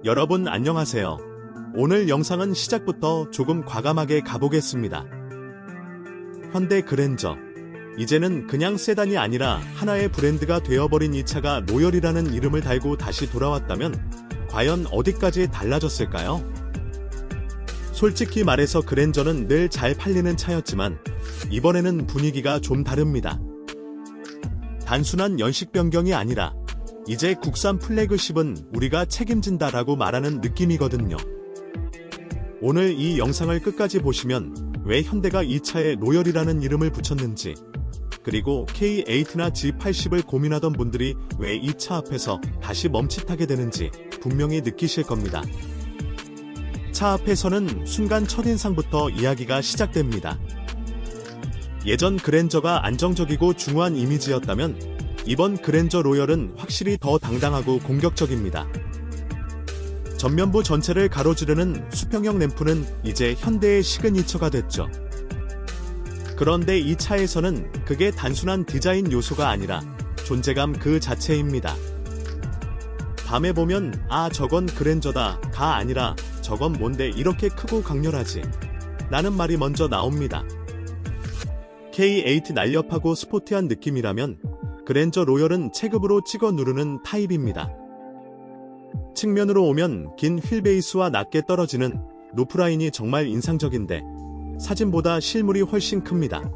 여러분 안녕하세요. 오늘 영상은 시작부터 조금 과감하게 가보겠습니다. 현대 그랜저. 이제는 그냥 세단이 아니라 하나의 브랜드가 되어버린 이 차가 로열이라는 이름을 달고 다시 돌아왔다면 과연 어디까지 달라졌을까요? 솔직히 말해서 그랜저는 늘 잘 팔리는 차였지만 이번에는 분위기가 좀 다릅니다. 단순한 연식 변경이 아니라 이제 국산 플래그십은 우리가 책임진다라고 말하는 느낌이거든요. 오늘 이 영상을 끝까지 보시면 왜 현대가 이 차에 로열이라는 이름을 붙였는지, 그리고 K8나 G80을 고민하던 분들이 왜 이 차 앞에서 다시 멈칫하게 되는지 분명히 느끼실 겁니다. 차 앞에서는 순간 첫인상부터 이야기가 시작됩니다. 예전 그랜저가 안정적이고 중후한 이미지였다면 이번 그랜저 로열은 확실히 더 당당하고 공격적입니다. 전면부 전체를 가로지르는 수평형 램프는 이제 현대의 시그니처가 됐죠. 그런데 이 차에서는 그게 단순한 디자인 요소가 아니라 존재감 그 자체입니다. 밤에 보면 아 저건 그랜저다 가 아니라 저건 뭔데 이렇게 크고 강렬하지 라는 말이 먼저 나옵니다. K8 날렵하고 스포티한 느낌이라면 그랜저 로열은 체급으로 찍어 누르는 타입입니다. 측면으로 오면 긴 휠베이스와 낮게 떨어지는 루프라인이 정말 인상적인데 사진보다 실물이 훨씬 큽니다.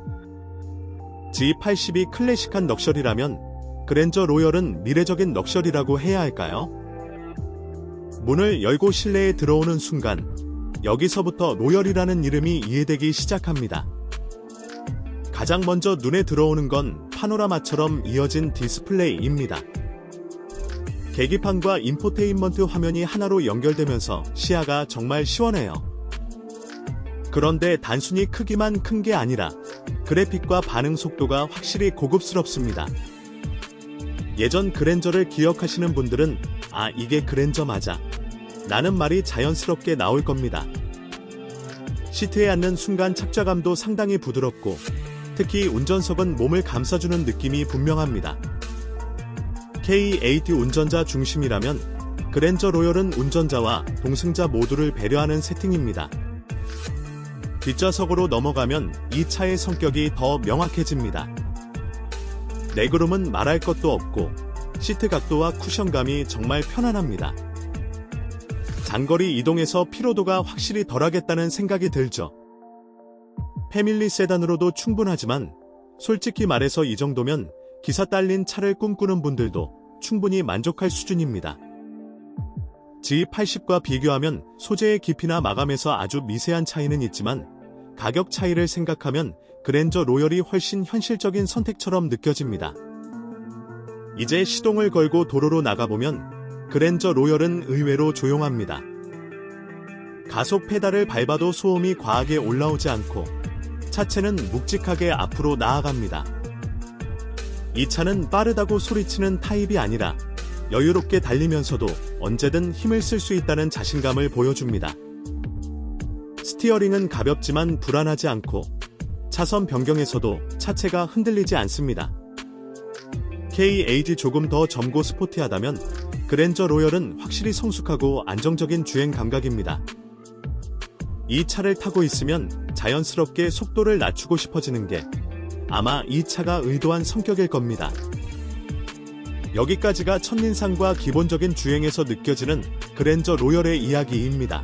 G80이 클래식한 럭셔리라면 그랜저 로열은 미래적인 럭셔리라고 해야 할까요? 문을 열고 실내에 들어오는 순간 여기서부터 로열이라는 이름이 이해되기 시작합니다. 가장 먼저 눈에 들어오는 건 파노라마처럼 이어진 디스플레이입니다. 계기판과 인포테인먼트 화면이 하나로 연결되면서 시야가 정말 시원해요. 그런데 단순히 크기만 큰 게 아니라 그래픽과 반응 속도가 확실히 고급스럽습니다. 예전 그랜저를 기억하시는 분들은 아 이게 그랜저 맞아 라는 말이 자연스럽게 나올 겁니다. 시트에 앉는 순간 착좌감도 상당히 부드럽고 특히 운전석은 몸을 감싸주는 느낌이 분명합니다. K8 운전자 중심이라면 그랜저 로열은 운전자와 동승자 모두를 배려하는 세팅입니다. 뒷좌석으로 넘어가면 이 차의 성격이 더 명확해집니다. 레그룸은 말할 것도 없고 시트 각도와 쿠션감이 정말 편안합니다. 장거리 이동에서 피로도가 확실히 덜하겠다는 생각이 들죠. 패밀리 세단으로도 충분하지만 솔직히 말해서 이 정도면 기사 딸린 차를 꿈꾸는 분들도 충분히 만족할 수준입니다. G80과 비교하면 소재의 깊이나 마감에서 아주 미세한 차이는 있지만 가격 차이를 생각하면 그랜저 로열이 훨씬 현실적인 선택처럼 느껴집니다. 이제 시동을 걸고 도로로 나가보면 그랜저 로열은 의외로 조용합니다. 가속 페달을 밟아도 소음이 과하게 올라오지 않고 차체는 묵직하게 앞으로 나아갑니다. 이 차는 빠르다고 소리치는 타입이 아니라 여유롭게 달리면서도 언제든 힘을 쓸 수 있다는 자신감을 보여줍니다. 스티어링은 가볍지만 불안하지 않고 차선 변경에서도 차체가 흔들리지 않습니다. K8이 조금 더 젊고 스포티하다면 그랜저 로열은 확실히 성숙하고 안정적인 주행 감각입니다. 이 차를 타고 있으면 자연스럽게 속도를 낮추고 싶어지는 게 아마 이 차가 의도한 성격일 겁니다. 여기까지가 첫인상과 기본적인 주행에서 느껴지는 그랜저 로열의 이야기입니다.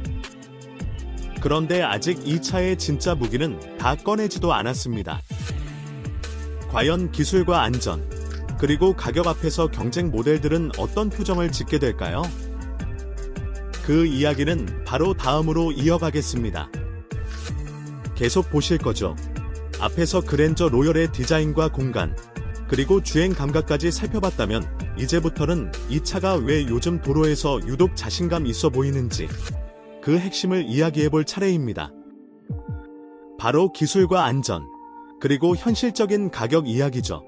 그런데 아직 이 차의 진짜 무기는 다 꺼내지도 않았습니다. 과연 기술과 안전, 그리고 가격 앞에서 경쟁 모델들은 어떤 표정을 짓게 될까요? 그 이야기는 바로 다음으로 이어가겠습니다. 계속 보실 거죠? 앞에서 그랜저 로열의 디자인과 공간, 그리고 주행 감각까지 살펴봤다면 이제부터는 이 차가 왜 요즘 도로에서 유독 자신감 있어 보이는지 그 핵심을 이야기해볼 차례입니다. 바로 기술과 안전, 그리고 현실적인 가격 이야기죠.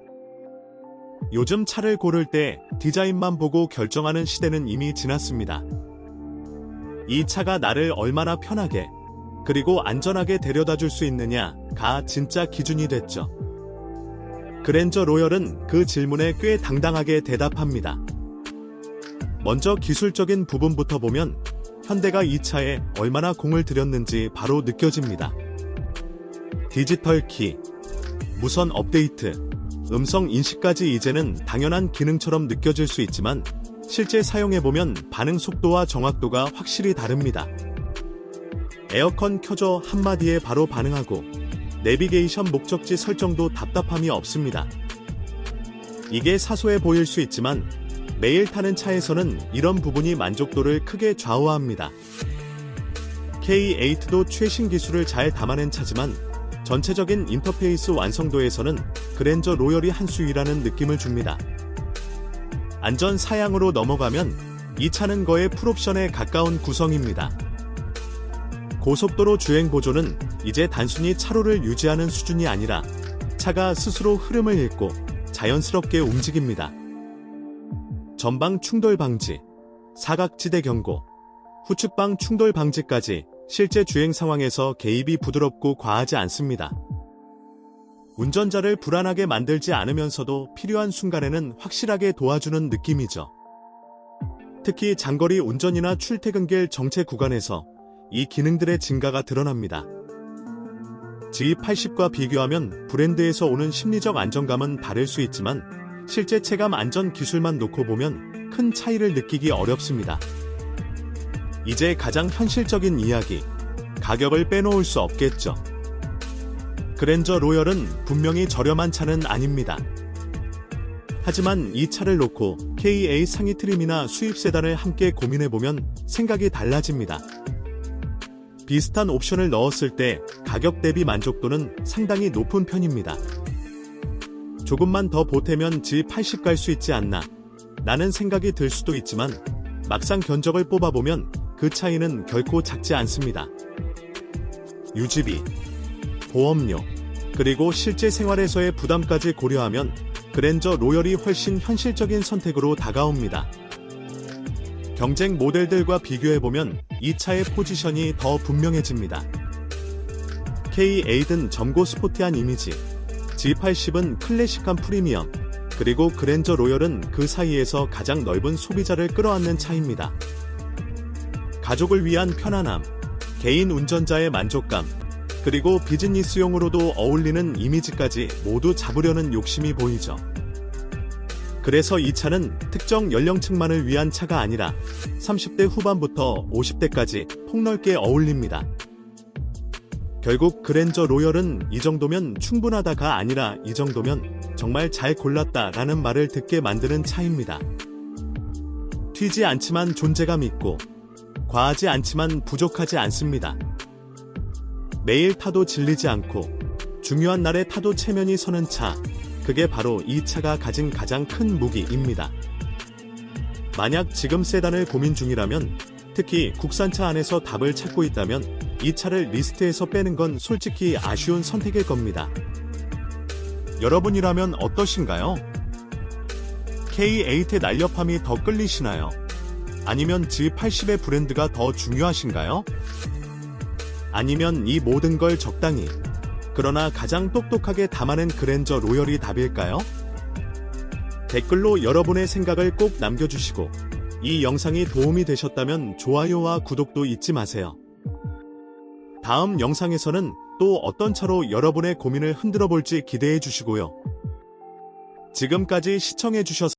요즘 차를 고를 때 디자인만 보고 결정하는 시대는 이미 지났습니다. 이 차가 나를 얼마나 편하게 그리고 안전하게 데려다 줄 수 있느냐가 진짜 기준이 됐죠. 그랜저 로열은 그 질문에 꽤 당당하게 대답합니다. 먼저 기술적인 부분부터 보면 현대가 이 차에 얼마나 공을 들였는지 바로 느껴집니다. 디지털 키, 무선 업데이트, 음성 인식까지 이제는 당연한 기능처럼 느껴질 수 있지만 실제 사용해보면 반응 속도와 정확도가 확실히 다릅니다. 에어컨 켜줘 한마디에 바로 반응하고 내비게이션 목적지 설정도 답답함이 없습니다. 이게 사소해 보일 수 있지만 매일 타는 차에서는 이런 부분이 만족도를 크게 좌우합니다. K8도 최신 기술을 잘 담아낸 차지만 전체적인 인터페이스 완성도에서는 그랜저 로열이 한 수위라는 느낌을 줍니다. 안전 사양으로 넘어가면 이 차는 거의 풀옵션에 가까운 구성입니다. 고속도로 주행 보조는 이제 단순히 차로를 유지하는 수준이 아니라 차가 스스로 흐름을 읽고 자연스럽게 움직입니다. 전방 충돌 방지, 사각지대 경고, 후측방 충돌 방지까지 실제 주행 상황에서 개입이 부드럽고 과하지 않습니다. 운전자를 불안하게 만들지 않으면서도 필요한 순간에는 확실하게 도와주는 느낌이죠. 특히 장거리 운전이나 출퇴근길 정체 구간에서 이 기능들의 증가가 드러납니다. G80과 비교하면 브랜드에서 오는 심리적 안정감은 다를 수 있지만 실제 체감 안전 기술만 놓고 보면 큰 차이를 느끼기 어렵습니다. 이제 가장 현실적인 이야기, 가격을 빼놓을 수 없겠죠. 그랜저 로열은 분명히 저렴한 차는 아닙니다. 하지만 이 차를 놓고 K8 상위 트림이나 수입 세단을 함께 고민해보면 생각이 달라집니다. 비슷한 옵션을 넣었을 때 가격 대비 만족도는 상당히 높은 편입니다. 조금만 더 보태면 G80 갈 수 있지 않나 라는 생각이 들 수도 있지만 막상 견적을 뽑아보면 그 차이는 결코 작지 않습니다. 유지비, 보험료, 그리고 실제 생활에서의 부담까지 고려하면 그랜저 로열이 훨씬 현실적인 선택으로 다가옵니다. 경쟁 모델들과 비교해보면 이 차의 포지션이 더 분명해집니다. K8은 젊고 스포티한 이미지, G80은 클래식한 프리미엄, 그리고 그랜저 로열은 그 사이에서 가장 넓은 소비자를 끌어안는 차입니다. 가족을 위한 편안함, 개인 운전자의 만족감, 그리고 비즈니스용으로도 어울리는 이미지까지 모두 잡으려는 욕심이 보이죠. 그래서 이 차는 특정 연령층만을 위한 차가 아니라 30대 후반부터 50대까지 폭넓게 어울립니다. 결국 그랜저 로열은 이 정도면 충분하다가 아니라 이 정도면 정말 잘 골랐다라는 말을 듣게 만드는 차입니다. 튀지 않지만 존재감 있고 과하지 않지만 부족하지 않습니다. 매일 타도 질리지 않고 중요한 날에 타도 체면이 서는 차, 그게 바로 이 차가 가진 가장 큰 무기입니다. 만약 지금 세단을 고민 중이라면, 특히 국산차 안에서 답을 찾고 있다면 이 차를 리스트에서 빼는 건 솔직히 아쉬운 선택일 겁니다. 여러분이라면 어떠신가요? K8의 날렵함이 더 끌리시나요? 아니면 G80의 브랜드가 더 중요하신가요? 아니면 이 모든 걸 적당히, 그러나 가장 똑똑하게 담아낸 그랜저 로열이 답일까요? 댓글로 여러분의 생각을 꼭 남겨주시고 이 영상이 도움이 되셨다면 좋아요와 구독도 잊지 마세요. 다음 영상에서는 또 어떤 차로 여러분의 고민을 흔들어 볼지 기대해 주시고요. 지금까지 시청해 주셔서